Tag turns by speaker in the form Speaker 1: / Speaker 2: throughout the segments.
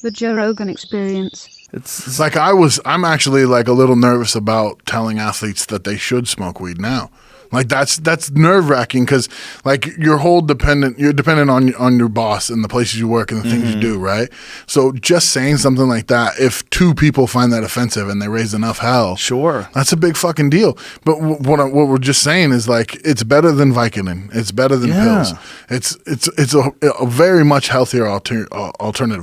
Speaker 1: The Joe Rogan Experience.
Speaker 2: It's
Speaker 3: Like I'm actually like a little nervous about telling athletes that they should smoke weed now. Like that's nerve wracking because like you're dependent on your boss and the places you work and the things you do, right? So just saying something like that, if two people find that offensive and they raise enough hell,
Speaker 2: sure.
Speaker 3: that's a big fucking deal. But what we're just saying is like it's better than Vicodin, it's better than pills. It's a very much healthier alternative.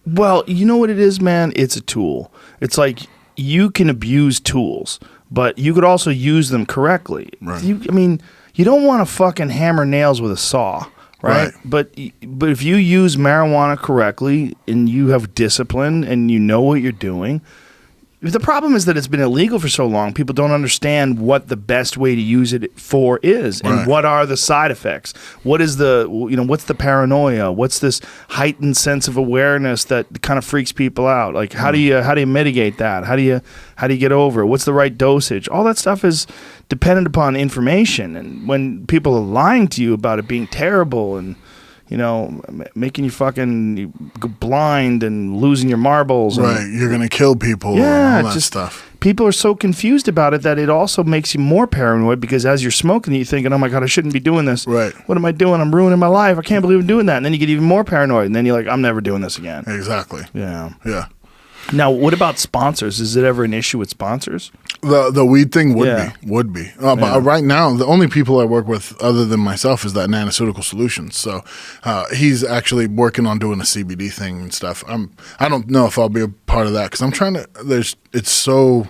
Speaker 2: Well, you know what it is, man? It's a tool. It's like you can abuse tools, but you could also use them correctly.
Speaker 3: Right.
Speaker 2: You don't want to fucking hammer nails with a saw, right? But if you use marijuana correctly and you have discipline and you know what you're doing, the problem is that it's been illegal for so long, people don't understand what the best way to use it for is and what are the side effects. What is what's the paranoia? What's this heightened sense of awareness that kind of freaks people out? Like how do you mitigate that? How do you get over it? What's the right dosage? All that stuff is dependent upon information, and when people are lying to you about it being terrible and making you fucking go blind and losing your marbles.
Speaker 3: Right, you're going to kill people and all that stuff.
Speaker 2: People are so confused about it that it also makes you more paranoid because as you're smoking, you're thinking, oh my God, I shouldn't be doing this.
Speaker 3: Right.
Speaker 2: What am I doing? I'm ruining my life. I can't believe I'm doing that. And then you get even more paranoid. And then you're like, I'm never doing this again.
Speaker 3: Exactly.
Speaker 2: Yeah.
Speaker 3: Yeah.
Speaker 2: Now, what about sponsors? Is it ever an issue with sponsors?
Speaker 3: The weed thing would be. But right now, the only people I work with other than myself is that Nanoceutical Solutions. So he's actually working on doing a CBD thing and stuff. I don't know if I'll be a part of that because I'm trying to. It's so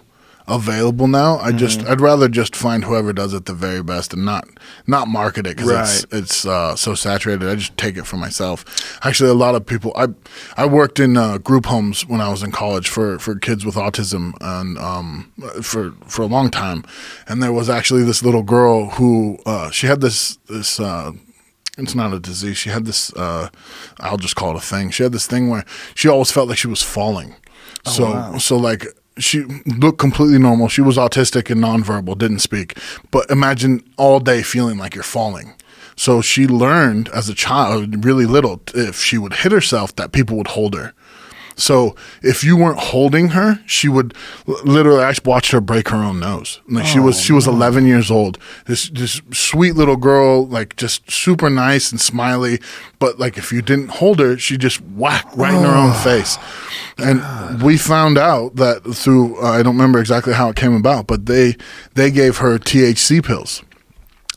Speaker 3: available now. I'd rather just find whoever does it the very best and not market it because it's so saturated. I just take it for myself. Actually, a lot of people. I worked in group homes when I was in college for kids with autism and for a long time. And there was actually this little girl who she had this. It's not a disease. She had this. I'll just call it a thing. She had this thing where she always felt like she was falling. So like. She looked completely normal. She was autistic and nonverbal, didn't speak. But imagine all day feeling like you're falling. So she learned as a child, really little, if she would hit herself, that people would hold her. So if you weren't holding her, she would literally. I watched her break her own nose. Like she was 11 years old. This sweet little girl, like just super nice and smiley. But like if you didn't hold her, she just whacked right in her own face. And we found out that through I don't remember exactly how it came about, but they gave her THC pills.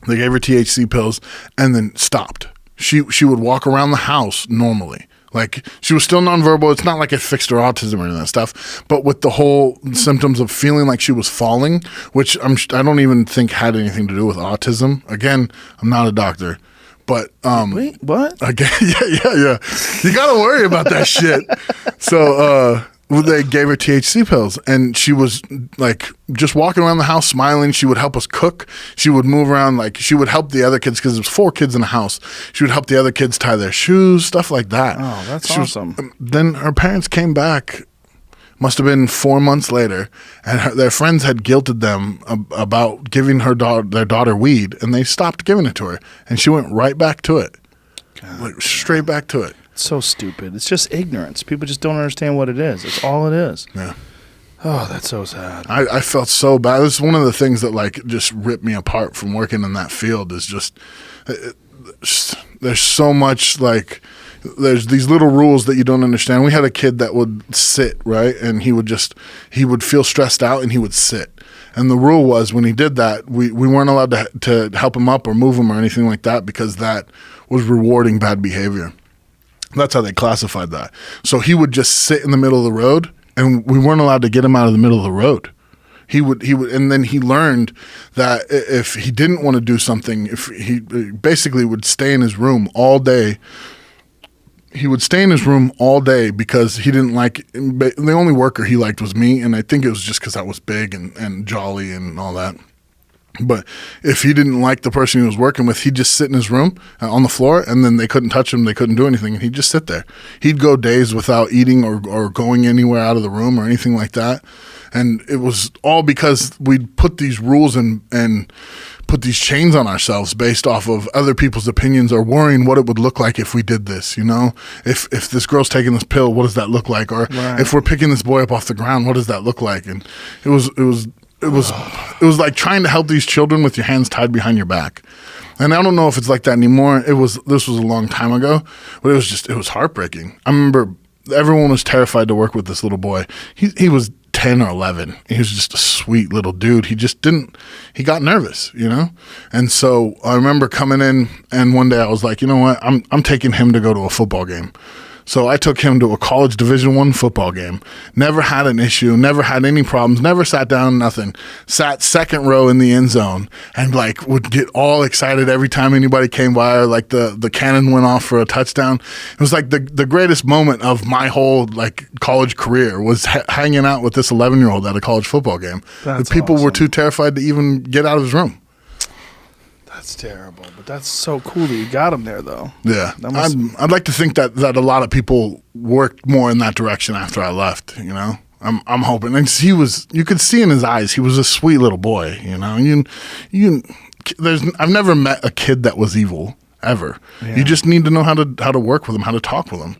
Speaker 3: They gave her THC pills and then stopped. She would walk around the house normally. Like, she was still nonverbal. It's not like it fixed her autism or any of that stuff. But with the whole symptoms of feeling like she was falling, which I don't even think had anything to do with autism. Again, I'm not a doctor. But
Speaker 2: wait, what?
Speaker 3: Again, yeah. You got to worry about that shit. So they gave her THC pills, and she was like just walking around the house smiling. She would help us cook. She would move around, like she would help the other kids because there was 4 kids in the house. She would help the other kids tie their shoes, stuff like that.
Speaker 2: Oh, that's awesome.
Speaker 3: Then her parents came back. Must have been 4 months later, and their friends had guilted them about giving their daughter weed, and they stopped giving it to her, and she went right back to it, like straight back to it.
Speaker 2: It's so stupid. It's just ignorance. People just don't understand what it is. It's all it is.
Speaker 3: Yeah.
Speaker 2: Oh, that's so sad.
Speaker 3: I felt so bad. This is one of the things that like just ripped me apart from working in that field. Is just there's so much like. There's these little rules that you don't understand. We had a kid that would sit, right? And he would feel stressed out and he would sit. And the rule was when he did that, we weren't allowed to help him up or move him or anything like that because that was rewarding bad behavior. That's how they classified that. So he would just sit in the middle of the road and we weren't allowed to get him out of the middle of the road. He would, and then he learned that if he didn't want to do something, if he basically would stay in his room all day. He would stay in his room all day because he didn't like, the only worker he liked was me. And I think it was just because I was big and jolly and all that. But if he didn't like the person he was working with, he'd just sit in his room on the floor and then they couldn't touch him. They couldn't do anything. And he'd just sit there. He'd go days without eating or going anywhere out of the room or anything like that. And it was all because we'd put these rules and put these chains on ourselves based off of other people's opinions or worrying what it would look like if we did this, you know? If this girl's taking this pill, what does that look like? Or if we're picking this boy up off the ground, what does that look like? And it was like trying to help these children with your hands tied behind your back. And I don't know if it's like that anymore. This was a long time ago, but it was heartbreaking. I remember everyone was terrified to work with this little boy. He was 10 or 11. He was just a sweet little dude. He got nervous, you know? And so I remember coming in, and one day I was like, you know what? I'm taking him to go to a football game. So I took him to a college Division I football game. Never had an issue, never had any problems, never sat down, nothing. Sat second row in the end zone and like would get all excited every time anybody came by or like the cannon went off for a touchdown. It was like the greatest moment of my whole like college career was hanging out with this 11-year-old at a college football game.
Speaker 2: That's
Speaker 3: people
Speaker 2: awesome.
Speaker 3: were too terrified to even get out of his room.
Speaker 2: That's terrible, but that's so cool that you got him there, though.
Speaker 3: Yeah, I'd like to think that a lot of people worked more in that direction after I left. You know, I'm hoping. And you could see in his eyes, he was a sweet little boy. You know, I've never met a kid that was evil ever. Yeah. You just need to know how to work with him, how to talk with him.